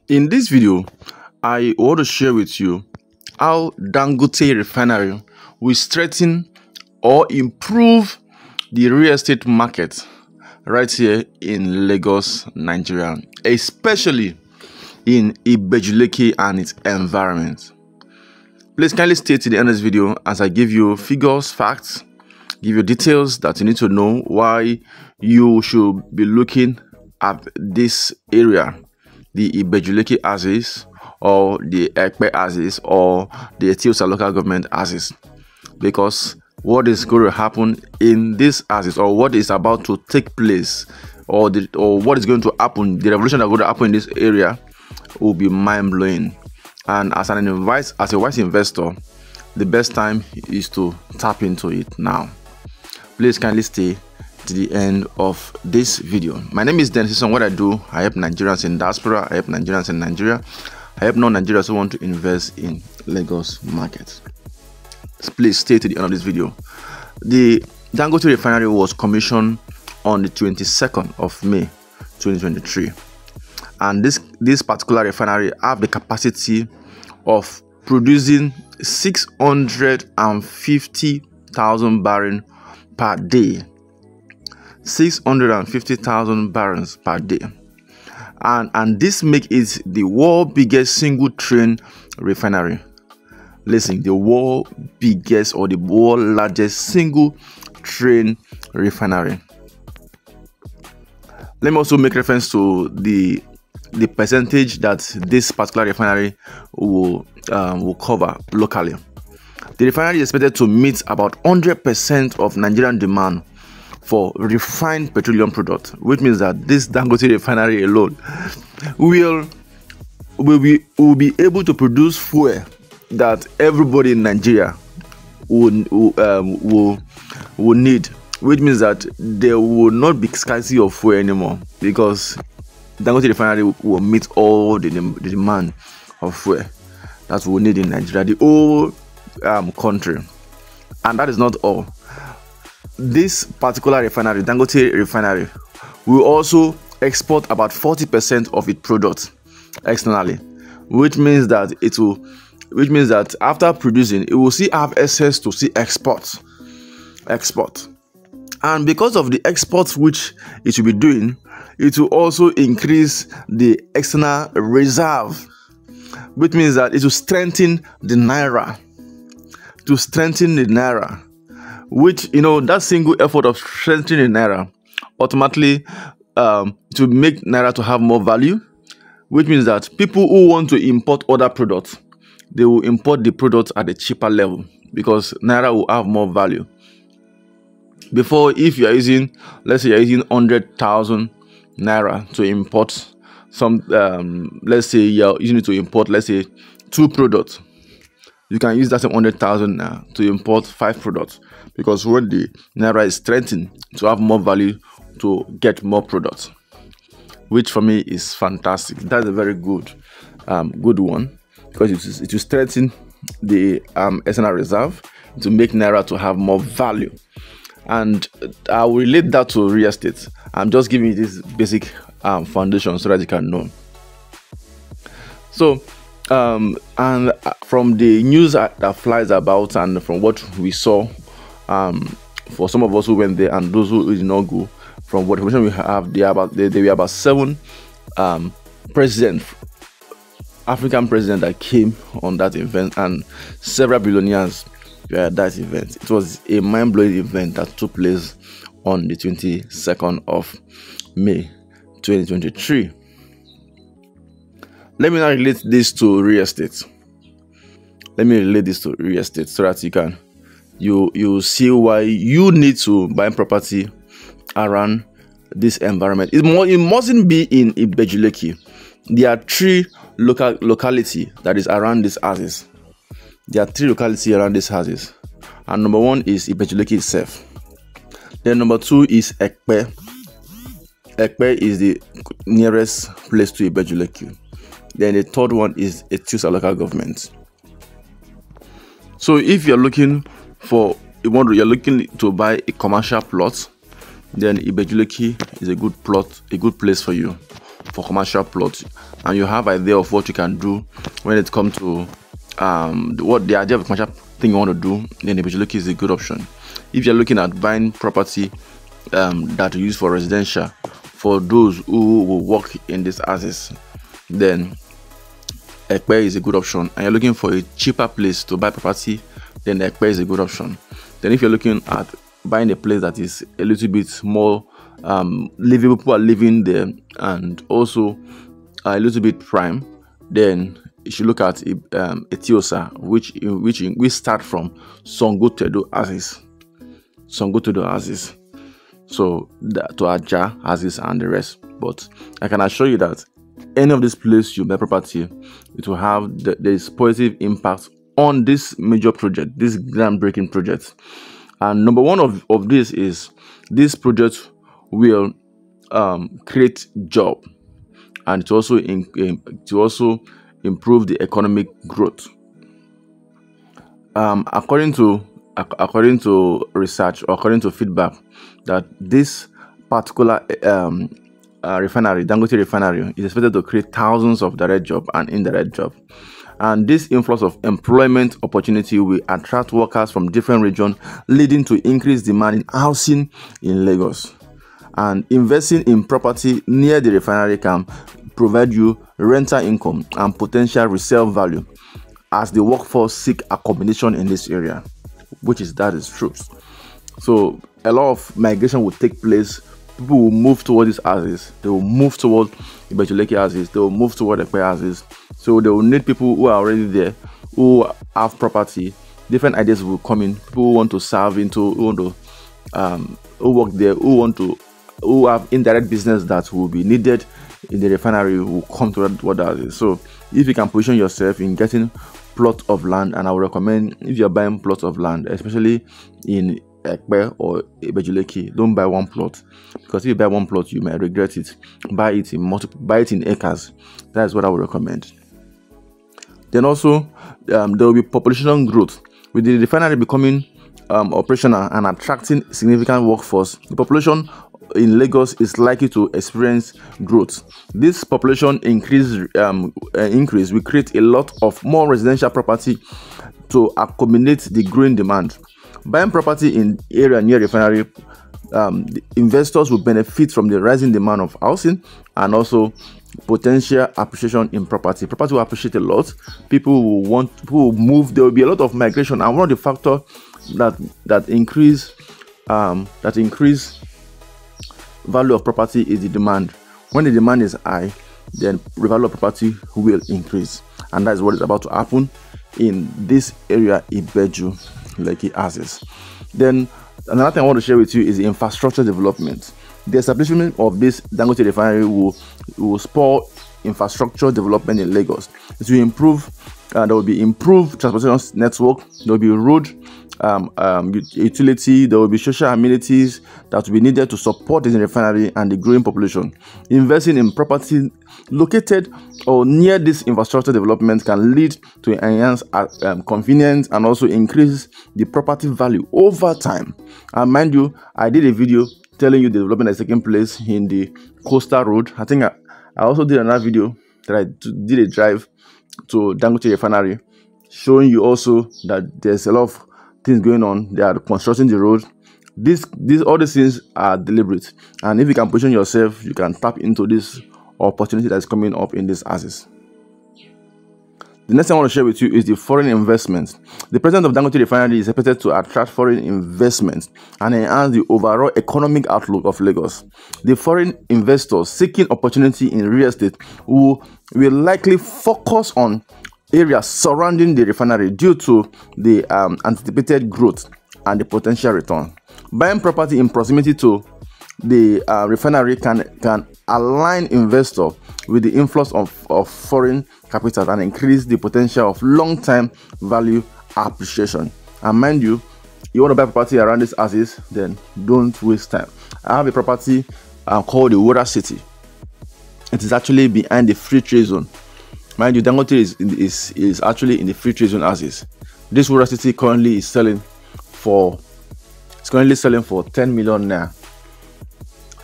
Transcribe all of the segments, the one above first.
In this video, I want to share with you how Dangote Refinery will strengthen or improve the real estate market right here in Lagos, Nigeria, especially in Ibejuleke and its environment. Please kindly stay to the end of this video as I give you figures, facts, give you details that you need to know why you should be looking at this area, the Ibejuleke axis or the Ekpe axis or the Etiosa local government axis, because what is going to happen in this axis, or what is about to take place, or what is going to happen, the revolution that is going to happen in this area will be mind-blowing. And as a wise investor, the best time is to tap into it now. Please kindly stay to the end of this video. My name is Dennis. What I do, I help Nigerians in diaspora, I help Nigerians in Nigeria, I help non-Nigerians who want to invest in Lagos market. Please stay to the end of this video. The Dangote Refinery was commissioned on the 22nd of May 2023, and this particular refinery have the capacity of producing 650,000 barrels per day. 650,000 barrels per day, and this makes it the world biggest single train refinery. Listen, the world biggest or the world largest single train refinery. Let me also make reference to the percentage that this particular refinery will cover locally. The refinery is expected to meet about 100% of Nigerian demand for refined petroleum products, which means that this Dangote Refinery alone will be able to produce fuel that everybody in Nigeria will need, which means that there will not be scarcity of fuel anymore, because Dangote Refinery will meet all the demand of fuel that we need in Nigeria, the whole country. And that is not all. This particular refinery, Dangote Refinery, will also export about 40% of its products externally, which means that after producing, it will still have access to export. And because of the exports which it will be doing, it will also increase the external reserve, which means that it will strengthen the naira. Which, that single effort of strengthening the naira automatically to make naira to have more value, which means that people who want to import other products, they will import the products at a cheaper level, because naira will have more value. Before, if you are using, let's say you're using 100,000 naira to import some, let's say you're using it to import, let's say 2 products, you can use that 100,000 now to import 5 products, because when the naira is strengthened, to have more value to get more products, which for me is fantastic. That's a very good one, because it will strengthen the external reserve to make naira to have more value. And I will relate that to real estate. I'm just giving you this basic foundation so that you can know. So and from the news that flies about, and from what we saw, for some of us who went there and those who did not go, from what information we have, there were about 7 African presidents that came on that event, and several billionaires were at that event. It was a mind-blowing event that took place on the 22nd of May 2023. Let me now relate this to real estate. so that you see why you need to buy property around this environment. It mustn't be in Ibejuleke. There are 3 localities that is around this axis. And number 1 is Ibejuleke itself. Then number 2 is Ekpe. Ekpe is the nearest place to Ibejuleke. Then the third one is Etiosa local government. So if you're looking to buy a commercial plot, then Ibejuleke is a good place for you. for commercial plots, and you have idea of what you can do when it comes to what the idea of commercial thing you want to do, then Ibejuleke is a good option. If you're looking at buying property that you use for residential, for those who will work in these houses, then Ekpe is a good option. And you're looking for a cheaper place to buy property, then Ekpe is a good option. Then if you're looking at buying a place that is a little bit more livable, people are living there, and also a little bit prime, then you should look at Etiosa, which we start from Songotedo Aziz. So to Aja Aziz and the rest. But I can assure you that any of this place you buy property, it will have this positive impact on this major project, this groundbreaking project. And number one of this is this project will create job, and to also improve the economic growth. According to research, or according to feedback, that this particular refinery, Dangote Refinery, is expected to create thousands of direct job and indirect job. And this influx of employment opportunity will attract workers from different regions, leading to increased demand in housing in Lagos. And investing in property near the refinery can provide you rental income and potential resale value as the workforce seek accommodation in this area, that is true. So a lot of migration will take place. People will move toward these houses. They will move toward Ibejuleke houses. They will move toward Ekpe houses. So they will need people who are already there, who have property. Different ideas will come in. People who want to serve into, who want to who work there, who have indirect business that will be needed in the refinery will come to what that is. So if you can position yourself in getting plot of land, and I would recommend, if you're buying plots of land, especially in Ekpe or Ibejuleke, don't buy one plot, because if you buy one plot you may regret it. Buy it in acres. That is what I would recommend. Then also there will be population growth. With the refinery becoming operational and attracting significant workforce, the population in Lagos is likely to experience growth. This population increase will create a lot of more residential property to accommodate the growing demand. Buying property in area near refinery, the investors will benefit from the rising demand of housing and also potential appreciation in property. Property will appreciate a lot. People will move. There will be a lot of migration, and one of the factors that increase value of property is the demand. When the demand is high, then the value of property will increase, and that is what is about to happen in this area, Ibejuleke houses. Then another thing I want to share with you is the infrastructure development. The establishment of this Dangote Refinery will spur infrastructure development in Lagos. It will improve. There will be improved transportation network. There will be road utility. There will be social amenities that will be needed to support the refinery and the growing population. Investing in property located or near this infrastructure development can lead to enhanced convenience and also increase the property value over time. And mind you, I did a video telling you the development is taking place in the coastal road. I think I also did another video that I did a drive to Dangote Refinery, showing you also that there's a lot of things going on. They are constructing the road. All these things are deliberate, and if you can position yourself, you can tap into this opportunity that's coming up in these houses. The next thing I want to share with you is the foreign investment. The president of Dangote Refinery is expected to attract foreign investment and enhance the overall economic outlook of Lagos. The foreign investors seeking opportunity in real estate will likely focus on areas surrounding the refinery due to the anticipated growth and the potential return. Buying property in proximity to the refinery can align investor with the influx of foreign capital and increase the potential of long-term value appreciation. And mind you want to buy property around these houses, then don't waste time. I have a property called the Water City. It is actually behind the free trade zone. Mind you, Dangote is actually in the free trade zone houses. This Water City currently is selling for 10 million naira.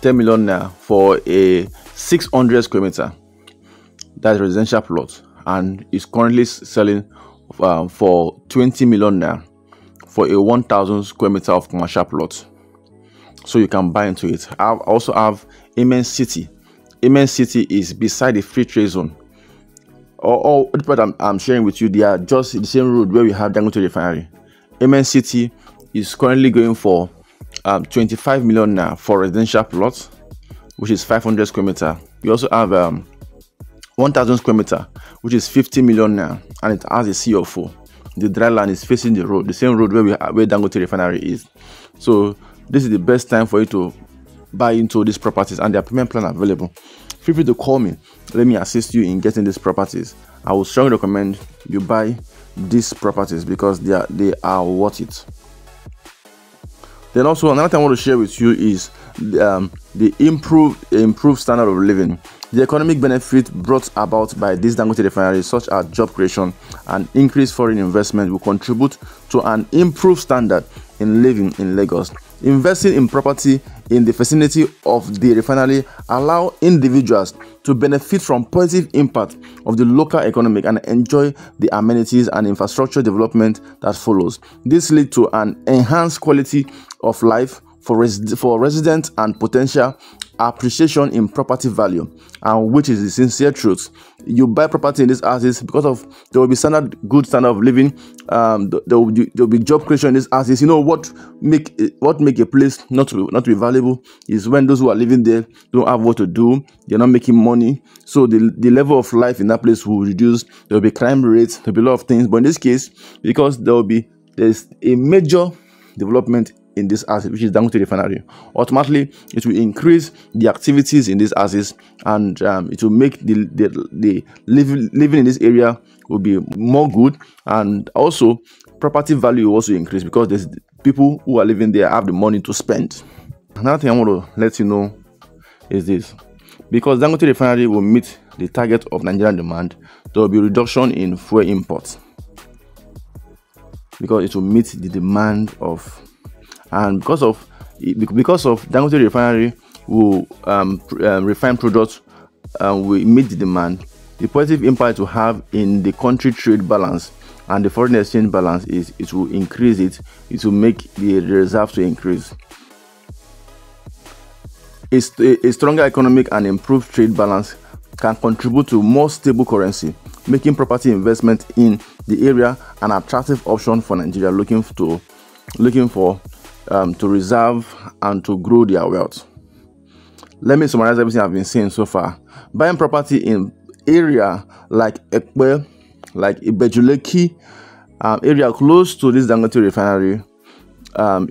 10 million naira for a 600 square meter. That's a residential plot, and is currently selling for 20 million naira for a 1,000 square meter of commercial plot. So you can buy into it. I also have Immense City. Immense City is beside the free trade zone. All the part I'm sharing with you, they are just the same road where we have Dangote Refinery. Immense City is currently going for 25 million naira for residential plot, which is 500 square meter. We also have 1,000 square meter, which is 50 million naira, and it has a CFO. The dry land is facing the road, the same road where Dangote Refinery is. So this is the best time for you to buy into these properties, and their payment plan available. Feel free to call me. Let me assist you in getting these properties. I would strongly recommend you buy these properties because they are worth it. Then also another thing I want to share with you is the improved standard of living. The economic benefit brought about by this Dangote refinery, such as job creation and increased foreign investment, will contribute to an improved standard in living in Lagos. Investing in property in the vicinity of the refinery allow individuals to benefit from positive impact of the local economy and enjoy the amenities and infrastructure development that follows. This leads to an enhanced quality of life for residents and potential appreciation in property value, and which is the sincere truth. You buy property in these houses because of there will be good standard of living. There will be job creation in these houses. You know what make a place not to be valuable is when those who are living there don't have what to do. They're not making money, so the level of life in that place will reduce. There will be crime rates. There will be a lot of things. But in this case, because there's a major development in this asset, which is Dangote Refinery, automatically it will increase the activities in these assets, and it will make the living in this area will be more good, and also property value will also increase because there's people who are living there have the money to spend. Another thing I want to let you know is this: because Dangote Refinery will meet the target of Nigerian demand, there will be reduction in fuel imports because it will meet the demand of. And because of Dangote Refinery will refine products will meet the demand, the positive impact it will have in the country trade balance and the foreign exchange balance is it will increase it. It will make the reserve to increase. A stronger economic and improved trade balance can contribute to more stable currency, making property investment in the area an attractive option for Nigeria looking for to reserve and to grow their wealth. Let me summarize everything I've been saying so far. Buying property in area like Ekpe, like Ibejuleki, area close to this Dangote refinery,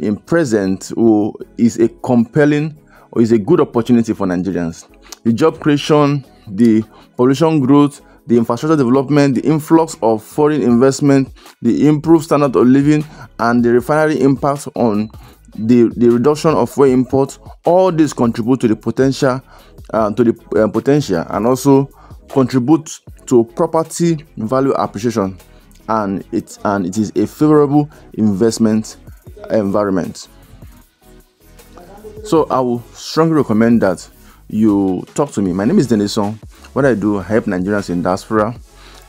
in present is a compelling or is a good opportunity for Nigerians. The job creation, the population growth, the infrastructure development, the influx of foreign investment, the improved standard of living, and the refinery impact on the reduction of fuel imports, all this contribute to the potential and also contribute to property value appreciation, and it is a favorable investment environment. So I will strongly recommend that you talk to me. My name is Denison. What I do, I help Nigerians in diaspora,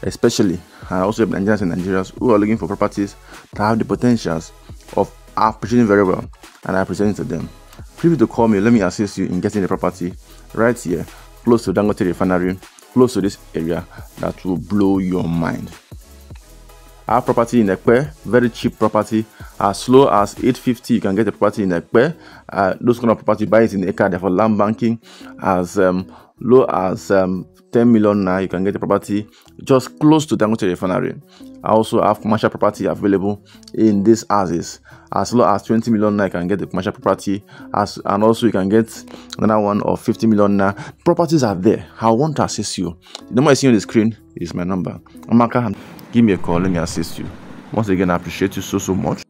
especially. I also help Nigerians and Nigerians who are looking for properties that have the potentials of appreciating very well, and I present it to them. Feel free to call me. Let me assist you in getting the property right here, close to Dangote Refinery, close to this area that will blow your mind. I have property in Ekpe, very cheap property, as low as 850. You can get a property in Ekpe. Those kind of property, buy it in Eka, therefore land banking. As low as 10 million now, you can get a property just close to Dangote Refinery. I also have commercial property available in these houses. As low as 20 million now, you can get the commercial property, and also you can get another one of 50 million now. Properties are there. I want to assist you. The number I see on the screen is my number. Amaka, give me a call. Let me assist you. Once again, I appreciate you so much.